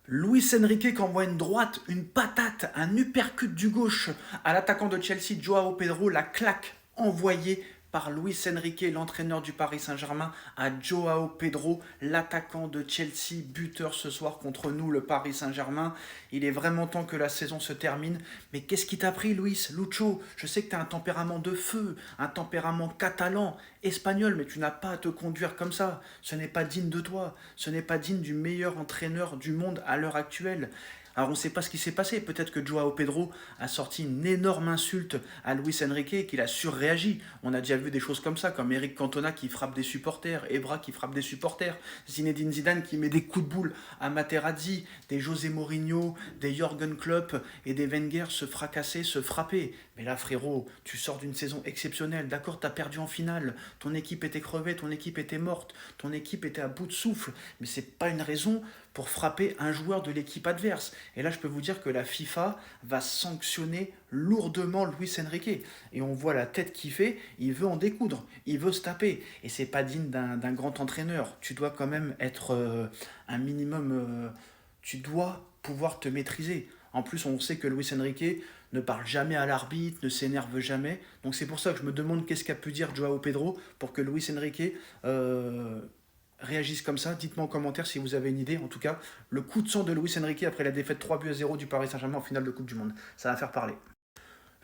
Luis Enrique qui envoie une droite, une patate, un uppercut du gauche à l'attaquant de Chelsea, Joao Pedro, la claque envoyée par Luis Enrique, l'entraîneur du Paris Saint-Germain, à Joao Pedro, l'attaquant de Chelsea, buteur ce soir contre nous, le Paris Saint-Germain. Il est vraiment temps que la saison se termine. Mais qu'est-ce qui t'a pris, Luis, Lucho? Je sais que tu as un tempérament de feu, un tempérament catalan, espagnol, mais tu n'as pas à te conduire comme ça. Ce n'est pas digne de toi. Ce n'est pas digne du meilleur entraîneur du monde à l'heure actuelle. Alors on ne sait pas ce qui s'est passé. Peut-être que Joao Pedro a sorti une énorme insulte à Luis Enrique et qu'il a surréagi. On a déjà vu des choses comme ça, comme Eric Cantona qui frappe des supporters, Ebra qui frappe des supporters, Zinedine Zidane qui met des coups de boule à Materazzi, des José Mourinho, des Jürgen Klopp et des Wenger se fracasser, se frapper. Mais là frérot, tu sors d'une saison exceptionnelle. D'accord, t'as perdu en finale. Ton équipe était crevée, ton équipe était morte, ton équipe était à bout de souffle. Mais c'est pas une raison pour frapper un joueur de l'équipe adverse. Et là, je peux vous dire que la FIFA va sanctionner lourdement Luis Enrique. Et on voit la tête qu'il fait, il veut en découdre, il veut se taper. Et c'est pas digne d'un grand entraîneur. Tu dois quand même être un minimum... tu dois pouvoir te maîtriser. En plus, on sait que Luis Enrique ne parle jamais à l'arbitre, ne s'énerve jamais. Donc c'est pour ça que je me demande qu'est-ce qu'a pu dire Joao Pedro pour que Luis Enrique réagissent comme ça. Dites-moi en commentaire si vous avez une idée. En tout cas, le coup de sang de Luis Enrique après la défaite 3-0 du Paris Saint-Germain en finale de Coupe du Monde. Ça va faire parler.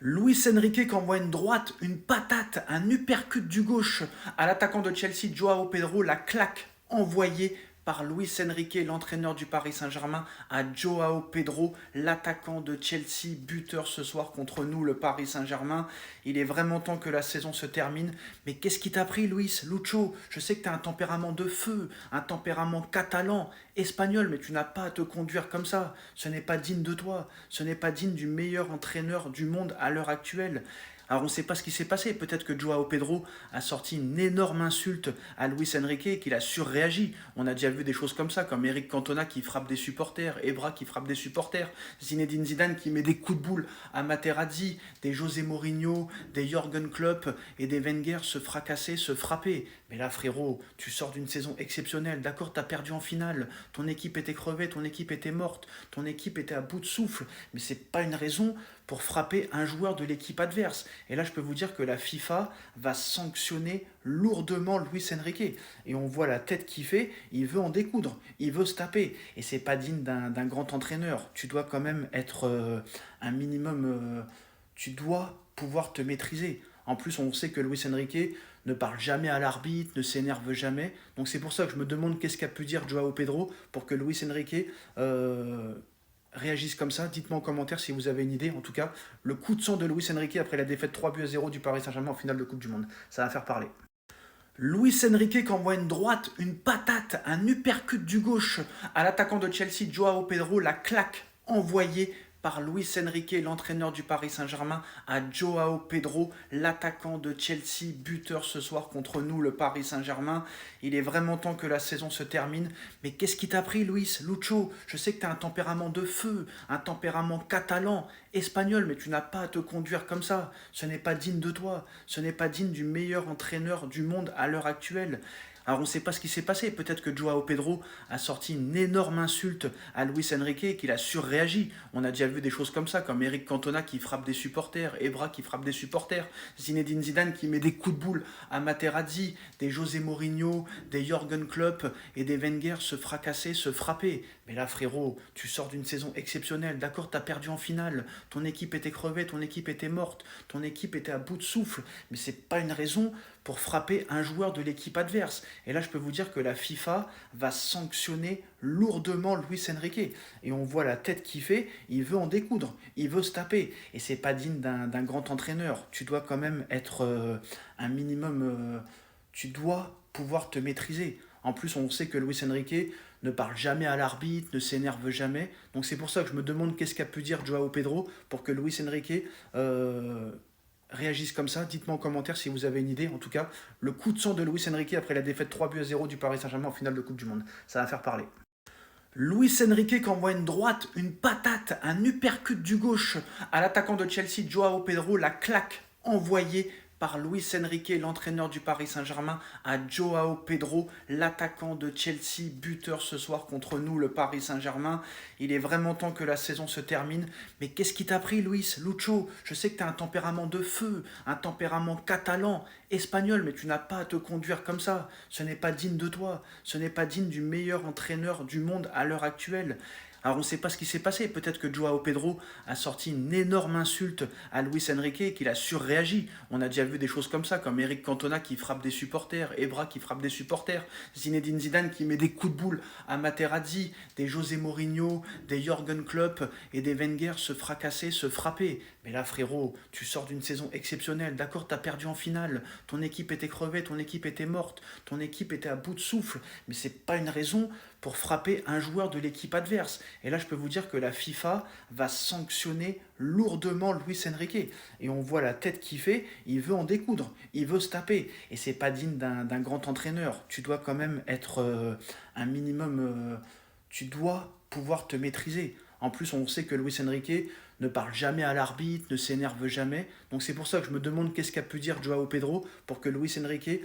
Luis Enrique qui envoie une droite, une patate, un uppercut du gauche à l'attaquant de Chelsea, Joao Pedro, la claque envoyée par Luis Enrique, l'entraîneur du Paris Saint-Germain, à Joao Pedro, l'attaquant de Chelsea, buteur ce soir contre nous, le Paris Saint-Germain. Il est vraiment temps que la saison se termine. Mais qu'est-ce qui t'a pris, Luis, Lucho? Je sais que tu as un tempérament de feu, un tempérament catalan, espagnol, mais tu n'as pas à te conduire comme ça. Ce n'est pas digne de toi. Ce n'est pas digne du meilleur entraîneur du monde à l'heure actuelle. Alors on ne sait pas ce qui s'est passé. Peut-être que Joao Pedro a sorti une énorme insulte à Luis Enrique et qu'il a surréagi. On a déjà vu des choses comme ça, comme Eric Cantona qui frappe des supporters, Ebra qui frappe des supporters, Zinedine Zidane qui met des coups de boule à Materazzi, des José Mourinho, des Jürgen Klopp et des Wenger se fracasser, se frapper. Mais là frérot, tu sors d'une saison exceptionnelle. D'accord, t'as perdu en finale. Ton équipe était crevée, ton équipe était morte, ton équipe était à bout de souffle. Mais c'est pas une raison pour frapper un joueur de l'équipe adverse. Et là, je peux vous dire que la FIFA va sanctionner lourdement Luis Enrique. Et on voit la tête qu'il fait, il veut en découdre, il veut se taper. Et c'est pas digne d'un grand entraîneur. Tu dois quand même être un minimum... tu dois pouvoir te maîtriser. En plus, on sait que Luis Enrique ne parle jamais à l'arbitre, ne s'énerve jamais. Donc c'est pour ça que je me demande qu'est-ce qu'a pu dire Joao Pedro pour que Luis Enrique réagissent comme ça. Dites-moi en commentaire si vous avez une idée. En tout cas, le coup de sang de Luis Enrique après la défaite 3-0 du Paris Saint-Germain en finale de Coupe du Monde. Ça va faire parler. Luis Enrique qui envoie une droite, une patate, un uppercut du gauche à l'attaquant de Chelsea, Joao Pedro, la claque envoyée par Luis Enrique, l'entraîneur du Paris Saint-Germain, à Joao Pedro, l'attaquant de Chelsea, buteur ce soir contre nous, le Paris Saint-Germain. Il est vraiment temps que la saison se termine. Mais qu'est-ce qui t'a pris, Luis, Lucho? Je sais que tu as un tempérament de feu, un tempérament catalan, espagnol, mais tu n'as pas à te conduire comme ça. Ce n'est pas digne de toi. Ce n'est pas digne du meilleur entraîneur du monde à l'heure actuelle. Alors on ne sait pas ce qui s'est passé. Peut-être que Joao Pedro a sorti une énorme insulte à Luis Enrique et qu'il a surréagi. On a déjà vu des choses comme ça, comme Eric Cantona qui frappe des supporters, Ebra qui frappe des supporters, Zinedine Zidane qui met des coups de boule à Materazzi, des José Mourinho, des Jürgen Klopp et des Wenger se fracasser, se frapper. Mais là frérot, tu sors d'une saison exceptionnelle. D'accord, t'as perdu en finale. Ton équipe était crevée, ton équipe était morte, ton équipe était à bout de souffle. Mais c'est pas une raison pour frapper un joueur de l'équipe adverse. Et là, je peux vous dire que la FIFA va sanctionner lourdement Luis Enrique. Et on voit la tête qu'il fait, il veut en découdre, il veut se taper. Et c'est pas digne d'un grand entraîneur. Tu dois quand même être un minimum... tu dois pouvoir te maîtriser. En plus, on sait que Luis Enrique ne parle jamais à l'arbitre, ne s'énerve jamais. Donc c'est pour ça que je me demande qu'est-ce qu'a pu dire Joao Pedro pour que Luis Enrique réagissent comme ça. Dites-moi en commentaire si vous avez une idée. En tout cas, le coup de sang de Luis Enrique après la défaite 3-0 du Paris Saint-Germain en finale de Coupe du Monde. Ça va faire parler. Luis Enrique qui envoie une droite, une patate, un uppercut du gauche à l'attaquant de Chelsea, Joao Pedro, la claque envoyée par Luis Enrique, l'entraîneur du Paris Saint-Germain, à Joao Pedro, l'attaquant de Chelsea, buteur ce soir contre nous, le Paris Saint-Germain. Il est vraiment temps que la saison se termine. Mais qu'est-ce qui t'a pris, Luis, Lucho? Je sais que tu as un tempérament de feu, un tempérament catalan, espagnol, mais tu n'as pas à te conduire comme ça. Ce n'est pas digne de toi. Ce n'est pas digne du meilleur entraîneur du monde à l'heure actuelle. Alors on ne sait pas ce qui s'est passé. Peut-être que Joao Pedro a sorti une énorme insulte à Luis Enrique et qu'il a surréagi. On a déjà vu des choses comme ça, comme Eric Cantona qui frappe des supporters, Evra qui frappe des supporters, Zinedine Zidane qui met des coups de boule à Materazzi, des José Mourinho, des Jürgen Klopp et des Wenger se fracasser, se frapper. Mais là frérot, tu sors d'une saison exceptionnelle. D'accord, t'as perdu en finale. Ton équipe était crevée, ton équipe était morte, ton équipe était à bout de souffle. Mais c'est pas une raison pour frapper un joueur de l'équipe adverse. Et là, je peux vous dire que la FIFA va sanctionner lourdement Luis Enrique. Et on voit la tête qu'il fait, il veut en découdre, il veut se taper. Et c'est pas digne d'un grand entraîneur. Tu dois quand même être un minimum... tu dois pouvoir te maîtriser. En plus, on sait que Luis Enrique ne parle jamais à l'arbitre, ne s'énerve jamais. Donc c'est pour ça que je me demande qu'est-ce qu'a pu dire Joao Pedro pour que Luis Enrique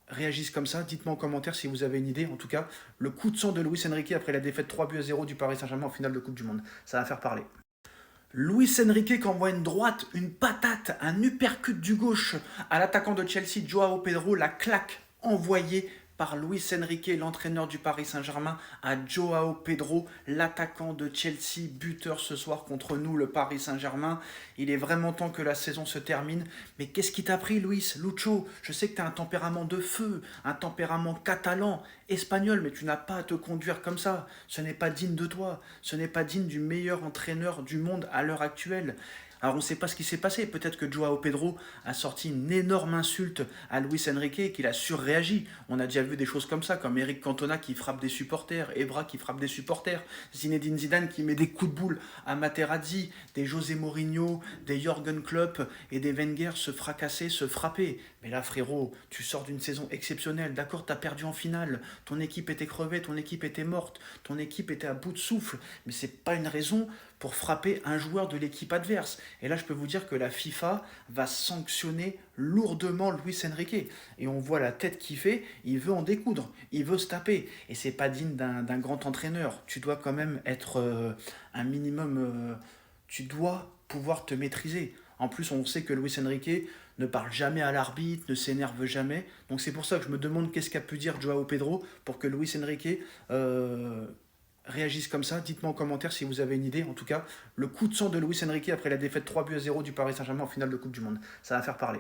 réagissent comme ça. Dites-moi en commentaire si vous avez une idée. En tout cas, le coup de sang de Luis Enrique après la défaite 3-0 du Paris Saint-Germain en finale de Coupe du Monde. Ça va faire parler. Luis Enrique qui envoie une droite, une patate, un uppercut du gauche à l'attaquant de Chelsea, Joao Pedro, la claque envoyée par Luis Enrique, l'entraîneur du Paris Saint-Germain, à Joao Pedro, l'attaquant de Chelsea, buteur ce soir contre nous, le Paris Saint-Germain. Il est vraiment temps que la saison se termine. Mais qu'est-ce qui t'a pris, Luis, Lucho? Je sais que tu as un tempérament de feu, un tempérament catalan, espagnol, mais tu n'as pas à te conduire comme ça. Ce n'est pas digne de toi. Ce n'est pas digne du meilleur entraîneur du monde à l'heure actuelle. Alors on ne sait pas ce qui s'est passé. Peut-être que Joao Pedro a sorti une énorme insulte à Luis Enrique et qu'il a surréagi. On a déjà vu des choses comme ça, comme Eric Cantona qui frappe des supporters, Evra qui frappe des supporters, Zinedine Zidane qui met des coups de boule à Materazzi, des José Mourinho, des Jürgen Klopp et des Wenger se fracasser, se frapper. Mais là frérot, tu sors d'une saison exceptionnelle. D'accord, t'as perdu en finale. Ton équipe était crevée, ton équipe était morte, ton équipe était à bout de souffle. Mais c'est pas une raison pour frapper un joueur de l'équipe adverse. Et là, je peux vous dire que la FIFA va sanctionner lourdement Luis Enrique. Et on voit la tête qu'il fait, il veut en découdre, il veut se taper. Et c'est pas digne d'un grand entraîneur. Tu dois quand même être un minimum... tu dois pouvoir te maîtriser. En plus, on sait que Luis Enrique ne parle jamais à l'arbitre, ne s'énerve jamais. Donc c'est pour ça que je me demande qu'est-ce qu'a pu dire Joao Pedro pour que Luis Enrique réagissent comme ça. Dites-moi en commentaire si vous avez une idée. En tout cas, le coup de sang de Luis Enrique après la défaite 3-0 du Paris Saint-Germain en finale de Coupe du Monde. Ça va faire parler.